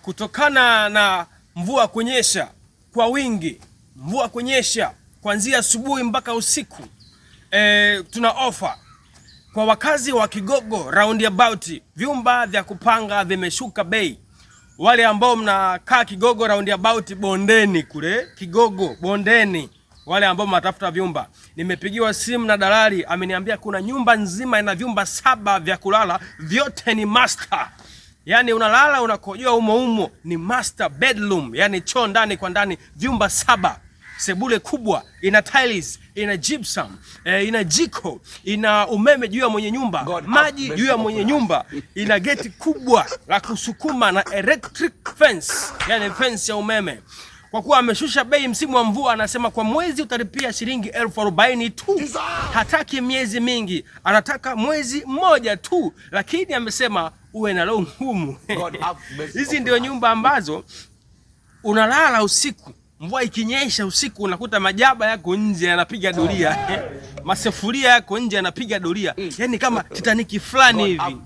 Kutokana na mvua kunyesha kwa wingi, mvua kunyesha kuanzia asubuhi mpaka usiku, tuna ofa kwa wakazi wa Kigogo roundabout. Vyumba vya kupanga vimeshuka bei. Wale ambao mnakaa Kigogo roundabout Bondeni kule Kigogo Bondeni, wale ambao mnatafuta vyumba, nimepigiwa simu na dalali, ameniambia kuna nyumba nzima ina vyumba 7 vya kulala, vyote ni master. Yani unalala unakojoa umo, ni master bedroom, yani choo ndani kwa ndani, vyumba 7, sebule kubwa, ina tiles, ina gypsum, ina jiko, ina umeme juu ya mwenye nyumba, maji juu ya mwenye nyumba, ina geti kubwa la kusukuma na electric fence, yani fence ya umeme. Kwa kuwa ameshusha bei msimu wa mvua, anasema kwa mwezi utalipia shilingi 40,000 tu. Hataki miezi mingi, anataka mwezi mmoja tu, lakini amesema uwe na roho ngumu. Hizi ndio nyumba ambazo unalala usiku, mvua ikinyesha usiku unakuta majaba yako nje yanapiga doria, masefuria yako nje yanapiga doria, yani kama Titanic fulani hivi.